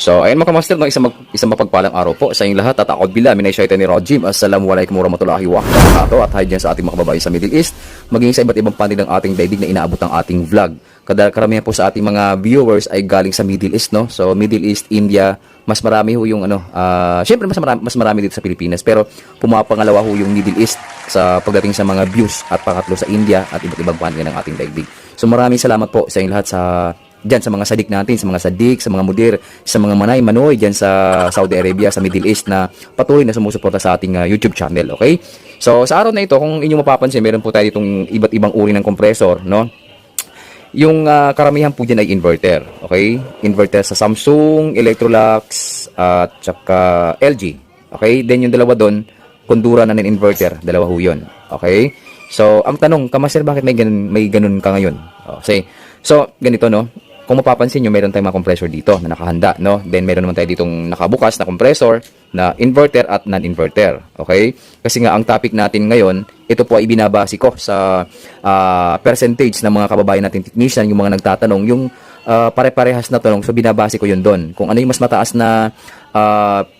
So, ayun mga kamaster, no, isang mapagpalang araw po sa inyong lahat at ako bila, minayshaytan ni Rajim. Assalamualaikum warahmatullahi wabarakatuh at hi dyan sa ating mga kababayan sa Middle East, maging sa iba't ibang panig ng ating daigdig na inaabot ng ating vlog. Karamihan po sa ating mga viewers ay galing sa Middle East, no? So, Middle East, India, mas marami ho yung syempre mas marami dito sa Pilipinas, pero pumapangalawa ho yung Middle East sa pagdating sa mga views at pangatlo sa India at iba't ibang panig ng ating daigdig. So, maraming salamat po sa inyong lahat dyan sa mga sadik natin, sa mga sadik, sa mga mudir, sa mga manoy dyan sa Saudi Arabia, sa Middle East na patuloy na sumusuporta sa ating YouTube channel, okay? So, sa araw na ito, kung inyong mapapansin, meron po tayo itong iba't ibang uri ng compressor, no? Yung karamihan po dyan ay inverter, okay? Inverter sa Samsung, Electrolux, at saka LG, okay? Then yung dalawa doon, Kondura na inverter, dalawa ho yun, okay? So, ang tanong, Kamaster, bakit may ganun ka ngayon? So, ganito, no? Kung mapapansin nyo, meron tayong mga compressor dito na nakahanda, no? Then, meron naman tayo ditong nakabukas na compressor na inverter at non-inverter, okay? Kasi nga, ang topic natin ngayon, ito po ay binabase ko sa percentage ng mga kababayan natin technician, yung mga nagtatanong, yung pare-parehas na tanong, so binabase ko yun doon. Kung ano yung mas mataas na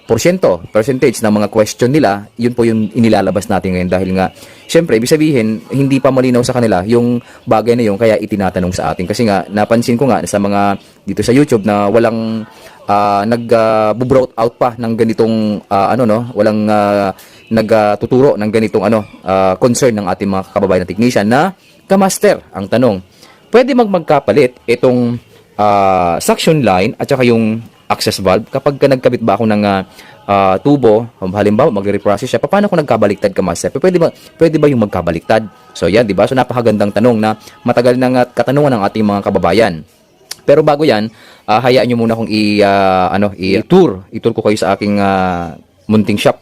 percentage ng mga question nila, yun po yung inilalabas natin ngayon dahil nga, syempre, ibig sabihin, hindi pa malinaw sa kanila yung bagay na yun, kaya itinatanong sa atin. Kasi nga, napansin ko nga sa mga dito sa YouTube na walang nag-brought out pa ng ganitong walang nagtuturo ng ganitong concern ng ating mga kababayan na technician na, Kamaster, ang tanong, pwede magkapalit itong suction line at saka yung access valve kapag nagkabit ba ako ng tubo, halimbawa magre-reprocess siya, paano kung nagkabaliktad, Kamaster? Pwede ba yung magkabaliktad? So yan, di ba? So napakagandang tanong na matagal nang katanungan ng ating mga kababayan. Pero bago yan, hayaan nyo muna kung i-tour ko kayo sa aking munting shop.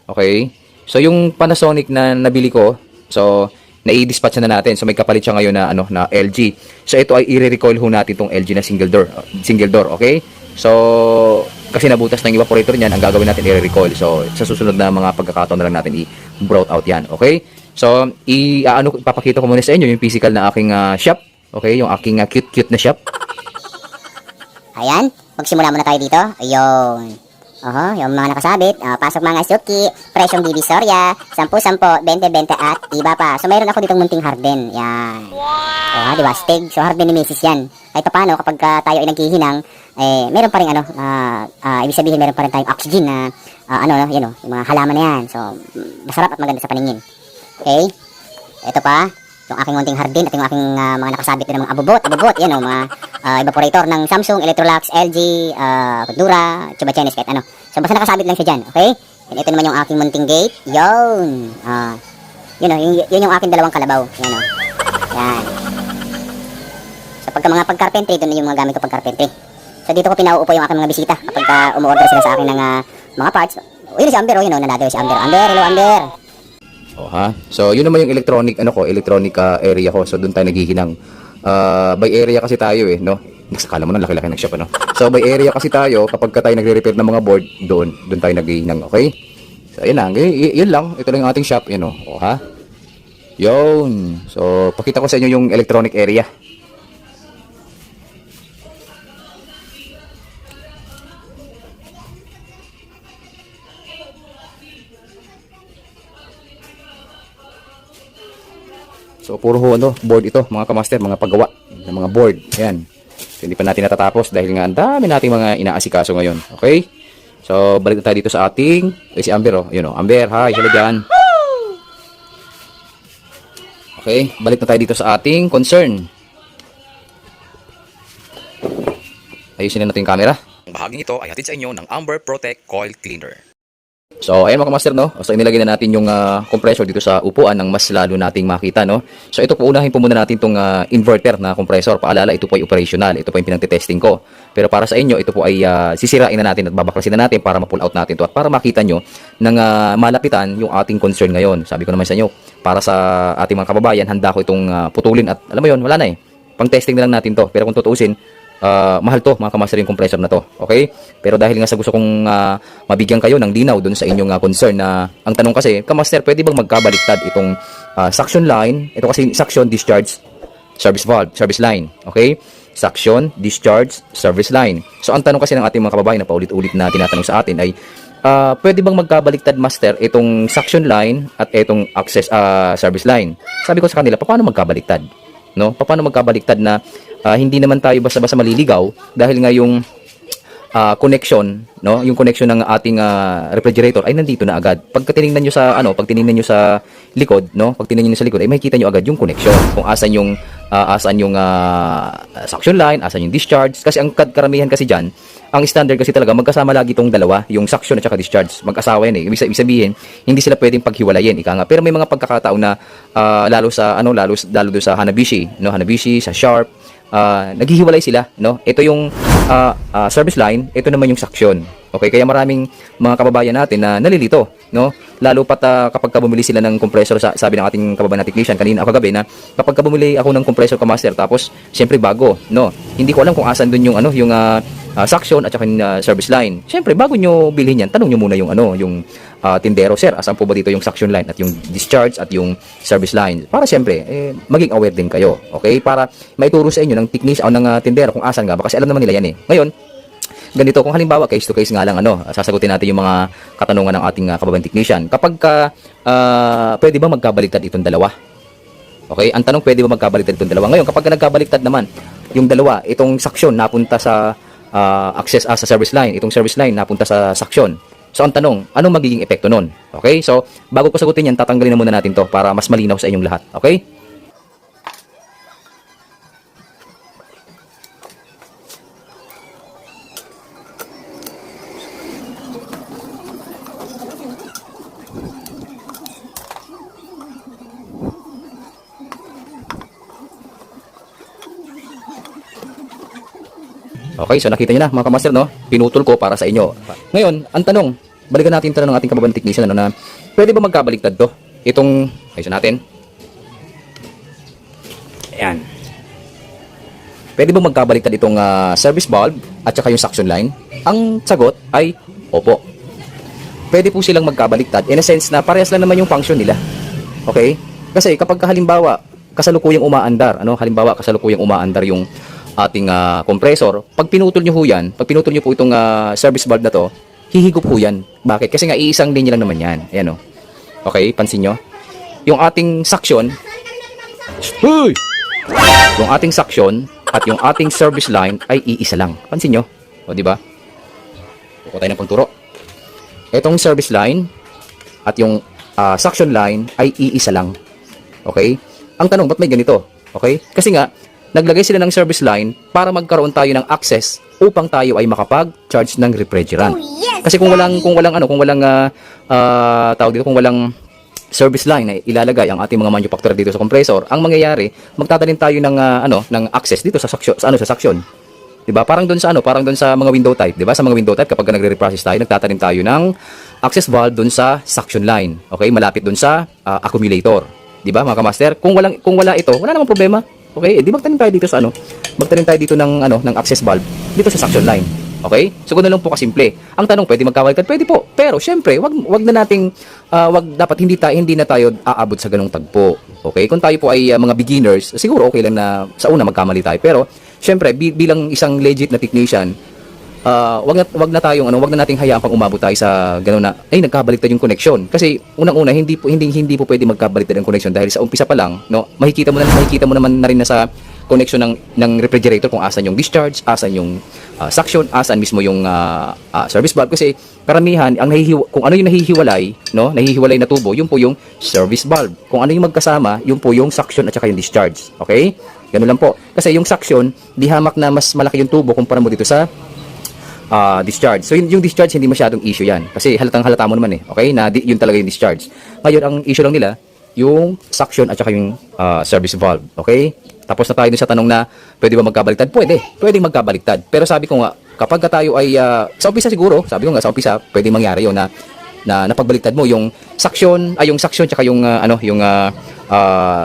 Okay? So yung Panasonic na nabili ko, so nai-dispatch na natin. So may kapalit siya ngayon na LG. So ito ay i-recoil ho natin tong LG na single door, okay? So kasi nabutas ng evaporator niyan, ang gagawin natin i-recoil. So sa susunod na mga pagkakataon na lang natin i-brought out yan, okay? So ipapakita ko muna sa inyo yung physical na aking shop, okay? Yung aking cute na shop. Ayan, magsimula muna tayo dito. Ayun. Yung mga nakasabit, pasok mga suki, presyong divisoria, 10-10, 20-20 at iba pa. So mayroon ako ditong munting harden. Yan. Wow. Diba? Stig. So harden ni Mrs. yan. Kahit paano kapag tayo ay naghihinang, meron pa rin ibig sabihin meron pa rin tayong oxygen na yung mga halaman na yan. So masarap at maganda sa paningin. Okay? Ito pa, yung aking munting harden at yung aking mga nakasabit na mga abubot, yan mga evaporator ng Samsung, Electrolux, LG, Kondura, Chuba Chinese, kahit ano. So basta nakasabit lang siya dyan, okay? And ito naman yung aking munting gate, yun. Yun yung aking dalawang kalabaw, yan yan. So pag carpentry, doon na yung mga gamit ko pag carpentry. So dito ko pinauupo yung aking mga bisita kapag umu-order sila sa akin ng mga parts. Yun si Amber, nanado si Amber. Hello Amber. So yun naman yung electronic area ko. So doon tayo naghihinang. By area kasi tayo no. Nakakala mo na laki-laki ng shop So by area kasi tayo, kapag tayo nagre-repair ng mga board, doon tayo naghihinang, okay? So ayun lang, yun lang. Ito lang yung ating shop, Yun. So pakita ko sa inyo yung electronic area. So puro board ito, mga Kamaster, mga paggawa ng mga board. Ayan. So, hindi pa natin natatapos dahil nga ang dami nating mga inaasikaso ngayon. Okay? So balik na tayo dito sa ating si Amber, Amber, hi, hello dyan. Okay, balik na tayo dito sa ating concern. Ayusin na natin yung camera. Ang bahaging ito ay hatid sa inyo ng Amber Protect Coil Cleaner. So, ayan mga Kamaster, So, inilagay na natin yung compressor dito sa upuan ng mas lalo nating makita, So, ito po, unahin po muna natin itong inverter na compressor. Paalala, ito po ay operational. Ito po yung pinagtitesting ko. Pero para sa inyo, ito po ay sisirain na natin at babaklasin na natin para ma-pull out natin ito. At para makita nyo ng malapitan yung ating concern ngayon. Sabi ko naman sa inyo, para sa ating mga kababayan, handa ko itong putulin. At alam mo yun, wala na Pang testing na lang natin to. Pero kung tutuusin, mahal to mga Kamaster yung compressor na to, okay? Pero dahil nga sa gusto kong mabigyan kayo ng linaw dun sa inyong concern na ang tanong kasi, Kamaster, pwede bang magkabaliktad itong suction line? Ito kasi suction discharge service valve, service line, okay? suction, discharge, service line. So ang tanong kasi ng ating mga kababayan na paulit-ulit na tinatanong sa atin ay pwede bang magkabaliktad, master, itong suction line at itong access service line? Sabi ko sa kanila, paano magkabaliktad? No? Paano magkabaliktad na hindi naman tayo basta-basta maliligaw dahil nga yung connection, no, yung connection ng ating refrigerator ay nandito na agad. Pag tiningnan niyo sa pag tiningnan niyo sa likod, no, pag tiningnan niyo sa likod ay makikita niyo agad yung connection. Kung asan yung suction line, asan yung discharge. Kasi ang karamihan kasi diyan, ang standard kasi talaga magkasama lagi itong dalawa, yung suction at saka discharge. Mag-asawa yan eh. Ibig sabihin, hindi sila pwedeng paghiwalayin, ika nga. Pero may mga pagkakataon na lalo doon sa Hanabishi, no, Hanabishi, sa Sharp, naghihiwalay sila, no? Ito yung service line, ito naman yung suction. Okay, kaya maraming mga kababayan natin na nalilito, no? Lalo pat kapag bumili sila ng compressor, sabi ng ating kababayan na technician kanina o kagabi na kapag bumili ako ng compressor ka, master, tapos siyempre bago, no? Hindi ko alam kung asan doon yung yung suction at saka yung service line. Siyempre bago nyo bilhin yan, tanong nyo muna yung yung tindero, sir, asan po ba dito yung suction line at yung discharge at yung service line? Para siyempre maging aware din kayo, okay? Para maituro sa inyo ng technician o ng tindero kung asan nga ba, kasi alam naman nila yan eh. Ngayon, ganito, kung halimbawa case to case nga lang sasagutin natin yung mga katanungan ng ating kababayan technician. Kapag pwede ba magkabaliktad itong dalawa? Okay, ang tanong, pwede ba magkabaliktad itong dalawa? Ngayon, kapag nagkabaliktad naman yung dalawa, itong suction napunta sa access sa service line, itong service line napunta sa suction. So ang tanong, anong magiging epekto nun? Okay, so bago ko sagutin yan, tatanggalin na muna natin to para mas malinaw sa inyong lahat. Okay? Okay, so nakita niyo na mga kamaster, no? Pinutol ko para sa inyo. Ngayon, ang tanong, balikan natin tanong ng ating kababayan technician na pwede ba magkabaliktad to? Itong, ayusin natin. Ayan. Pwede ba magkabaliktad itong service valve at saka yung suction line? Ang sagot ay opo. Pwede po silang magkabaliktad in a sense na parehas lang naman yung function nila. Okay? Kasi kapag halimbawa kasalukuyang umaandar, halimbawa kasalukuyang umaandar yung ating compressor, pag pinutol nyo po yan, pag pinutol nyo po itong service valve na to, hihigop po yan. Bakit? Kasi nga iisang linya lang naman yan. Ayan o. Okay, pansin nyo. Yung ating suction, yung ating suction at yung ating service line ay iisa lang. Pansin nyo. O, di ba? Buko tayo ng pagturo. Itong service line at yung suction line ay iisa lang. Okay? Ang tanong, ba't may ganito? Okay? Kasi nga, naglagay sila ng service line para magkaroon tayo ng access upang tayo ay makapag-charge ng refrigerant. Oh, yes, kasi kung walang tawag dito, kung walang service line na ilalagay ang ating mga manufacturer dito sa compressor, ang mangyayari, magtatanim tayo ng ng access dito sa suction, sa suction. 'Di ba? Parang doon sa mga window type, 'di ba? Sa mga window type kapag nagre-reprocess tayo, nagtatanim tayo ng access valve doon sa suction line. Okay? Malapit doon sa accumulator. 'Di ba, mga kamaster? Kung wala ito, wala namang problema. Okay, di magtanim tayo dito sa magtanim tayo dito ng ng access valve dito sa suction line. Okay? So ganoon lang po kasimple. Ang tanong, pwede magkabaliktad? Pwede po. Pero syempre, wag na nating dapat hindi na tayo aabot sa ganung tagpo. Okay? Kung tayo po ay mga beginners, siguro okay lang na sa una magkamali tayo. Pero syempre, bilang isang legit na technician, wag na nating hayaan pang umabot tayo sa gano'n na nagkabaliktad yung connection. Kasi unang-una hindi po pwede magkabaliktad ang connection dahil sa umpisa pa lang, no, makikita mo naman na rin na sa connection ng refrigerator kung asan yung discharge, asan yung suction, asan mismo yung service valve. Kasi karamihan kung ano yung nahihiwalay na tubo, yun po yung service valve. Kung ano yung magkasama, yun po yung suction at saka yung discharge. Okay? Ganun lang po. Kasi yung suction, di hamak na mas malaki yung tubo kumpara mo dito sa discharge. So yung discharge hindi masyadong issue yan kasi halatang-halata mo naman okay na yun talaga yung discharge. Ngayon ang issue lang nila yung suction at saka yung service valve. Okay? Tapos na tayo dun sa tanong na pwede ba magkabaliktad? Pwede magkabaliktad. Pero sabi ko nga, kapag tayo ay sa umpisa siguro, sabi ko nga sa umpisa, pwede mangyari yun na napagbaliktad mo yung suction tsaka yung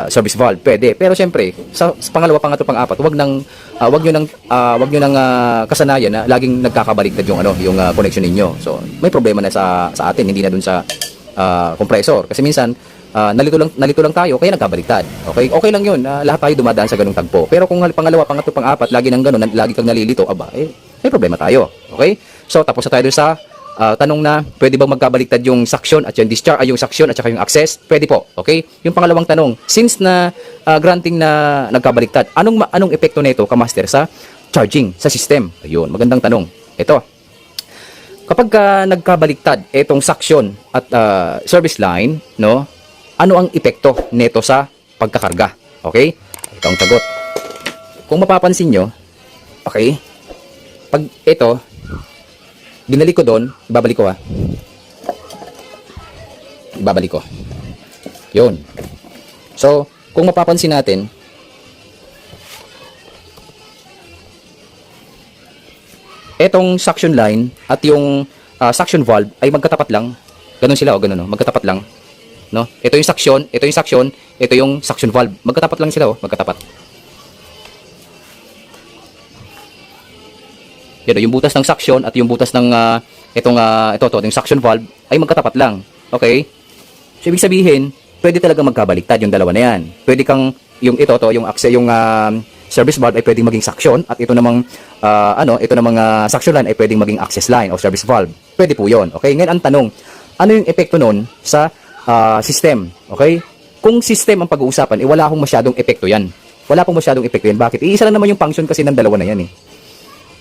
service valve. Pwede. Pero syempre, sa pangalawa, pangatlo, pang-apat, wag nyo nang kasanayan na laging nagkakabaliktad yung connection ninyo. So, may problema na sa atin, hindi na dun sa compressor. Kasi minsan, nalito lang tayo, kaya nagkabaliktad. Okay? Okay lang 'yun. Lahat tayo dumadaan sa ganung tagpo. Pero kung pangalawa, pangatlo, pang-apat, lagi nang ganun, lagi kang nalilito, aba, may problema tayo. Okay? So, tapos na tayo dun sa tanong na pwede bang magkabaliktad yung suction at yung discharge, yung suction at saka yung access? Pwede po. Okay? Yung pangalawang tanong, since na granting na nagkabaliktad, anong epekto nito, Kamaster, sa charging sa system? Ayun, magandang tanong. Ito. Kapag nagkabaliktad itong suction at service line, no? Ano ang epekto nito sa pagkakarga? Okay? Ito ang sagot. Kung mapapansin nyo, okay, pag ito, binalik ko doon, ibabalik ko ibabalik ko. Yun. So, kung mapapansin natin, etong suction line at yung suction valve ay magkatapat lang. Ganun sila, ganun, no? Magkatapat lang. No? Ito yung suction, ito yung suction valve. Magkatapat lang sila, magkatapat. Yan, yung butas ng suction at yung butas ng ito yung suction valve ay magkatapat lang. Okay? So ibig sabihin, pwede talaga magkabaliktad yung dalawa na yan. Pwede kang yung service valve ay pwedeng maging suction at ito namang suction line ay pwedeng maging access line o service valve. Pwede po 'yon. Okay? Ngayon ang tanong, ano yung epekto nun sa system? Okay? Kung system ang pag-uusapan, wala akong masyadong epekto 'yan. Wala pong masyadong epekto 'yan. Bakit? Iisa lang naman yung function kasi ng dalawa na 'yan eh.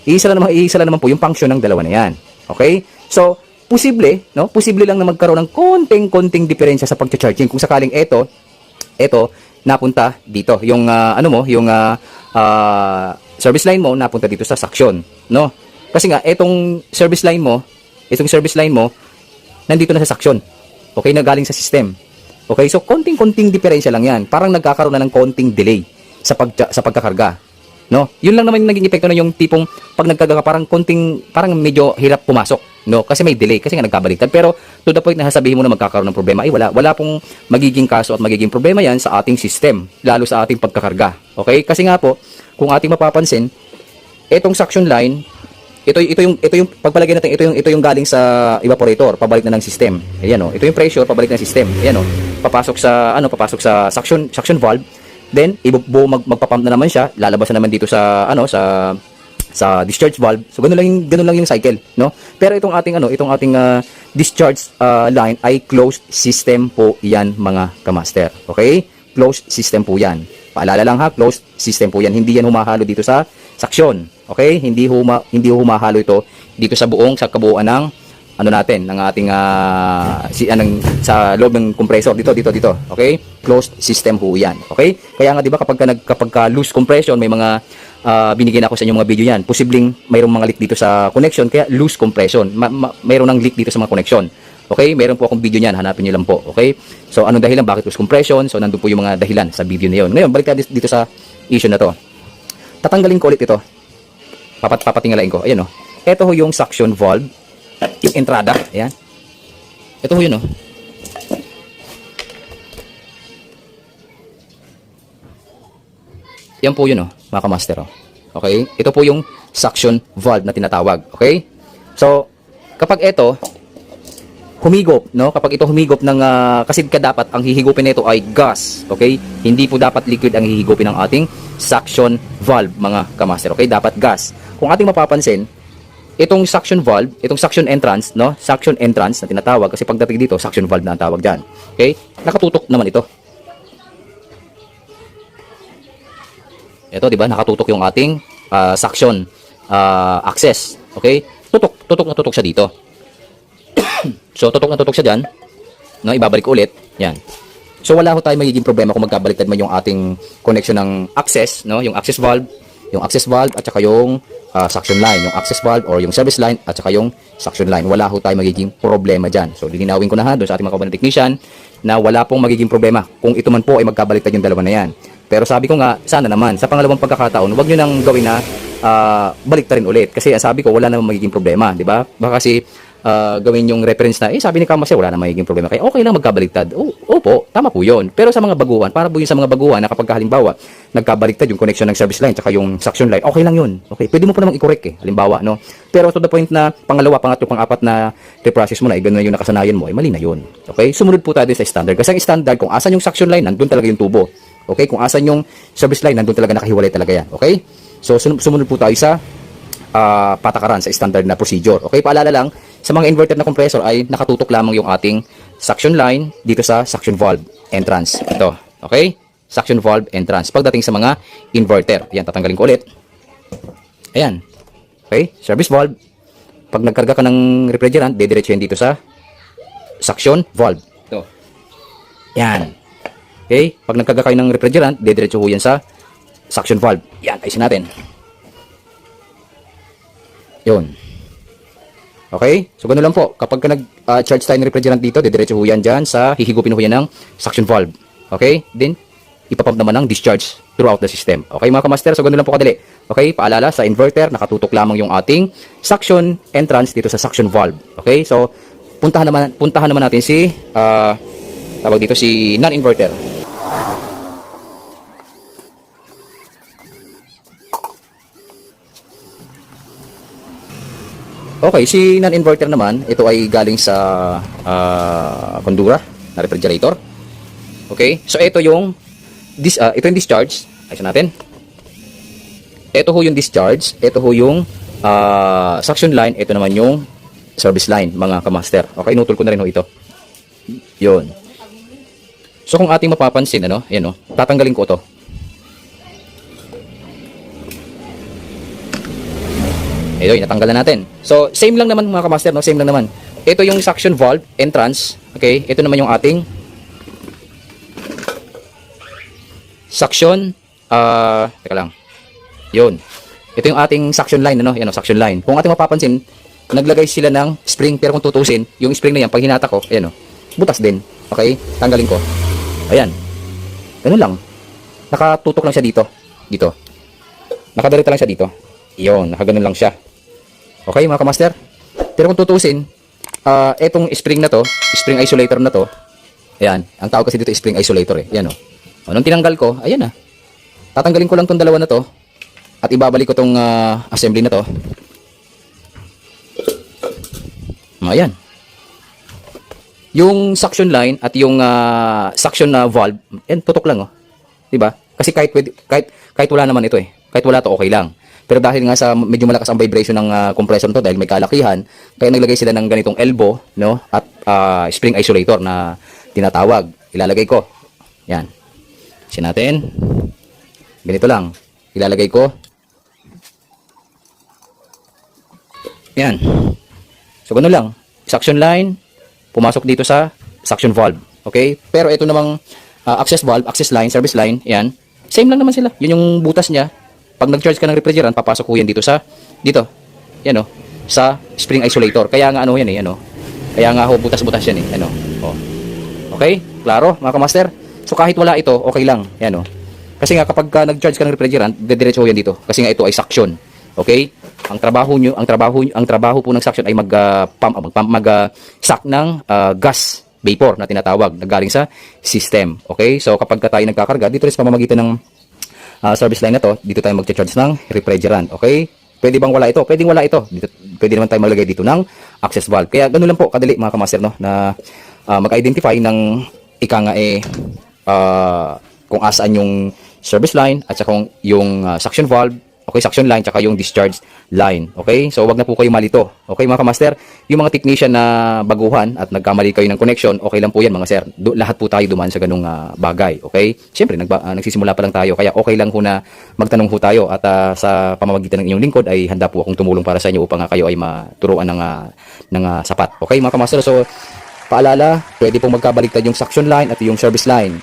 Iisa lang naman po yung function ng dalawa na 'yan. Okay? So, posible lang na magkaroon ng konting diferensya sa pagcha-charging kung sakaling ito napunta dito, yung service line mo napunta dito sa suction, no? Kasi nga itong service line mo nandito na sa suction. Okay, na galing sa system. Okay, so konting diferensya lang 'yan. Parang nagkakaroon na ng konting delay sa pagkakarga, no? Yun lang naman yung naging epekto na yung tipong pag nagkakarga parang medyo hirap pumasok. No, kasi may delay, kasi nga nagkabaliktad. Pero to the point na sasabihin mo na magkakaroon ng problema, wala pong magiging kaso at magiging problema yan sa ating system, lalo sa ating pagkakarga. Okay? Kasi nga po, kung ating mapapansin, itong suction line, ito yung pagpalagay natin, ito yung galing sa evaporator, pabalik na ng system. Ayan, ito yung pressure, pabalik na ng system. Ayan, papasok sa suction valve. Then magpapump na naman siya, lalabas na naman dito sa discharge valve. So ganun lang yung cycle, no? Pero itong ating discharge line ay closed system po 'yan, mga kamaster. Okay? Closed system po 'yan. Paalala lang ha, closed system po 'yan. Hindi yan humahalo dito sa suction. Okay? Hindi humahalo ito dito sa kabuuan ng ng ating sa loob ng compressor dito. Okay? Closed system po 'yan. Okay? Kaya nga 'di ba kapag loose compression, may mga binigyan ako sa inyo mga video yan. Posibleng mayroong mga leak dito sa connection, kaya loose compression. Mayroong ng leak dito sa mga connection. Okay? Mayroon po akong video niyan, hanapin niyo lang po. Okay? So, anong dahilan? Bakit loose compression? So, nandun po yung mga dahilan sa video na yun. Ngayon, balik tayo dito sa issue na to. Tatanggalin ko ulit ito. Papatingalain ko. Ayan, Ito ho yung suction valve. Yung entrada. Ayan. Ito ho yun, Yan po yun, mga kamaster. Okay? Ito po yung suction valve na tinatawag. Okay? So, kapag ito humigop, kapag ito humigop ng kasi dapat ang hihigupin nito ay gas. Okay? Hindi po dapat liquid ang hihigupin ng ating suction valve, mga kamaster. Okay? Dapat gas. Kung ating mapapansin, itong suction valve, itong suction entrance, suction entrance na tinatawag, kasi pagdating dito, suction valve na ang tawag diyan. Okay? Nakatutok naman ito. Ito, 'di ba? Nakatutok yung ating suction access. Okay? Tutok siya dito. So, tutok siya diyan. Ibabalik ulit. Yan. So, wala ho tayong magiging problema kung magkabaliktad man yung ating connection ng access, yung access valve at saka yung suction line, yung access valve or yung service line at saka yung suction line. Wala ho tayong magiging problema diyan. So, lilinawin ko na doon sa ating mga kababayan technician na wala pong magiging problema kung ito man po ay magkabaliktad yung dalawa na yan. Pero sabi ko nga, sana naman, sa pangalawang pagkakataon, huwag nyo nang gawin na baliktarin ulit. Kasi sabi ko, wala namang magiging problema, di ba? Baka kasi gawin yung reference na, sabi ni Kamaster, wala na magiging problema. Kaya okay lang magkabaliktad. Opo, tama po yun. Pero sa mga baguhan, para po yun sa mga baguhan na kapag halimbawa, nagkabaliktad yung connection ng service line tsaka yung suction line, okay lang yun. Okay, pwede mo pa namang i-correct halimbawa, no? Pero to the point na pangalawa, pangatlo, pang-apat na reprocess mo na, gano'n yung nakasanayan mo, mali na yun. Okay, sumunod po tayo din sa standard. Kasi ang standard, kung asan yung suction line, nandun talaga yung tubo. Okay, kung asan yung service line, nandun talaga nakahiwalay talaga yan. Okay, so sumunod po tayo sa patakaran sa standard na procedure. Okay, paalala lang, sa mga inverter na compressor ay nakatutok lamang yung ating suction line dito sa suction valve entrance. Ito, okay? Suction valve entrance. Pagdating sa mga inverter, yan, tatanggalin ko ulit. Ayan. Okay, service valve. Pag nagkarga ka ng refrigerant, dediretso yan dito sa suction valve. Ito. Yan. Okay, pag nagkarga kayo ng refrigerant, dediretso ho yan sa suction valve. Yan, ayusin natin. Yun. Okay? So, gano'n lang po. Kapag ka nag-charge tayo ng refrigerant dito, didiretso ho yan dyan sa hihigupin ho yan ng suction valve. Okay? Then, ipapump naman ng discharge throughout the system. Okay, mga kamaster? So, gano'n lang po kadali. Okay? Paalala, sa inverter, nakatutok lamang yung ating suction entrance dito sa suction valve. Okay? So, puntahan naman natin si, tawag dito, si non-inverter. Okay, si non-inverter naman, ito ay galing sa Condura na refrigerator. Okay, so ito yung discharge. Ayusin natin. Ito ho yung discharge, ito ho yung suction line, ito naman yung service line, mga kamaster. Okay, inutol ko na rin ho ito. Yun. So kung ating mapapansin, yan tatanggalin ko ito. Ito, natanggal na natin. So, same lang naman mga kamaster, no? Same lang naman. Ito yung suction valve entrance. Okay? Ito naman yung ating suction, teka lang. Yun. Ito yung ating suction line, Yan, suction line. Kung ating mapapansin, naglagay sila ng spring, pero kung tutusin, yung spring na yan, pag hinata ko, ayan, butas din. Okay? Tanggalin ko. Ayan. Ganun lang. Nakatutok lang siya dito. Dito. Nakadarita lang siya dito. Yun, nakaganon lang siya. Okay, mga kamaster? Pero kung tutusin, etong spring na to, spring isolator na to, ayan, ang tawag kasi dito spring isolator Ayan nung tinanggal ko, ayan tatanggalin ko lang tong dalawa na to, at ibabalik ko tong assembly na to. Ayan. Yung suction line at yung suction valve, tutok lang Diba? Kasi kahit wala naman ito Kahit wala to, okay lang. Pero dahil nga sa medyo malakas ang vibration ng compressor nito dahil may kalakihan, kaya naglagay sila ng ganitong elbow, at spring isolator na tinatawag. Ilalagay ko. Yan. Sin natin. Ganito lang. Ilalagay ko. Yan. So, gano'n lang. Suction line, pumasok dito sa suction valve. Okay? Pero ito namang access valve, access line, service line, yan. Same lang naman sila. Yun yung butas niya. Pag nag-charge ka ng refrigerant, papasok ko yan dito. Yan sa spring isolator. Kaya nga yan Kaya nga butas-butas yan Okay? Klaro, mga kamaster? So kahit wala ito, okay lang. Yan Kasi nga kapag nag-charge ka ng refrigerant, didiretso yan dito. Kasi nga ito ay suction. Okay? Ang trabaho po ng suction ay mag-suck ng gas vapor na tinatawag na galing sa system. Okay? So kapag tayo nagkakarga, dito rin sa pamamagitan ng service line na to, dito tayo mag-charge ng refrigerant. Okay? Pwede bang wala ito? Pwedeng wala ito. Pwede naman tayo maglagay dito ng access valve. Kaya ganoon lang po kadali mga kamaster na mag-identify ng kung asaan yung service line at saka yung suction valve. Okay, suction line tsaka yung discharge line. Okay? So wag na po kayo malito. Okay mga kamaster? Yung mga technician na baguhan at nagkamali kayo ng connection, okay lang po yan mga sir. Lahat po tayo dumaan sa ganung bagay. Okay? Siyempre nagsisimula pa lang tayo kaya okay lang po na magtanong po tayo at sa pamamagitan ng inyong lingkod ay handa po akong tumulong para sa inyo upang kayo ay maturuan ng sapat. Okay mga kamaster? So paalala, pwede pong magkabaliktad yung suction line at yung service line.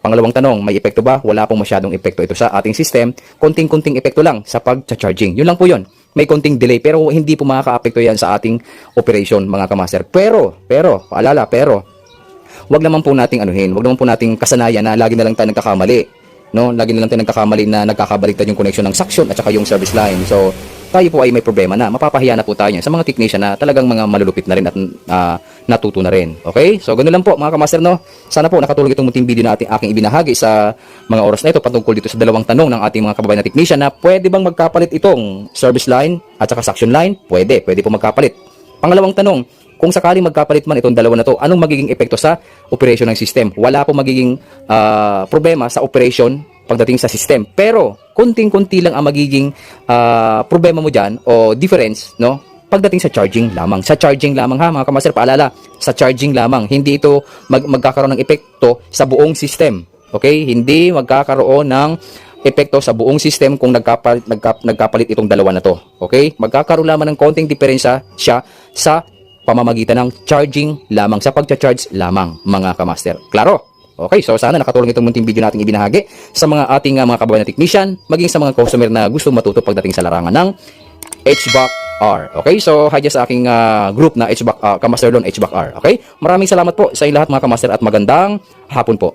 Pangalawang tanong, may epekto ba? Wala pong masyadong epekto ito sa ating system. Konting-konting epekto lang sa pag-charging. Yun lang po yun. May konting delay pero hindi po makaka-apekto yan sa ating operation mga kamaster. Pero, paalala, wag naman po nating wag naman po nating kasanayan na lagi na lang tayo nagkakamali. Lagi na lang tayo nagkakamali na nagkakabaliktad yung connection ng suction at saka yung service line. So, tayo po ay may problema na. Mapapahiya na po tayo niyan sa mga technician na talagang mga malulupit na rin at natuto na rin. Okay? So, ganun lang po mga kamaster, no? Sana po nakatulong itong munting video na aking ibinahagi sa mga oras na ito patungkol dito sa dalawang tanong ng ating mga kababayan na technician na pwede bang magkapalit itong service line at saka suction line? Pwede po magkapalit. Pangalawang tanong, kung sakaling magkapalit man itong dalawa na to, anong magiging epekto sa operation ng system? Wala po magiging problema sa operation pagdating sa system. Pero, kunting-kunti lang ang magiging problema mo dyan o difference, no? Pagdating sa charging lamang. Sa charging lamang ha, mga kamaster, paalala, sa charging lamang. Hindi ito magkakaroon ng epekto sa buong system. Okay? Hindi magkakaroon ng epekto sa buong system kung nagkapalit itong dalawa na to. Okay? Magkakaroon lamang ng konting diferensya siya sa pamamagitan ng charging lamang, sa pagcha-charge lamang, mga kamaster. Klaro? Okay, so sana nakatulong itong munting video natin ibinahagi sa mga ating mga kababayan na technician, maging sa mga customer na gusto matuto pagdating sa larangan ng HVAC R. Okay, so hi dyan sa aking group na HVAC, Kamaster Lon HVAC R. Okay, maraming salamat po sa inyong lahat mga kamaster at magandang hapon po.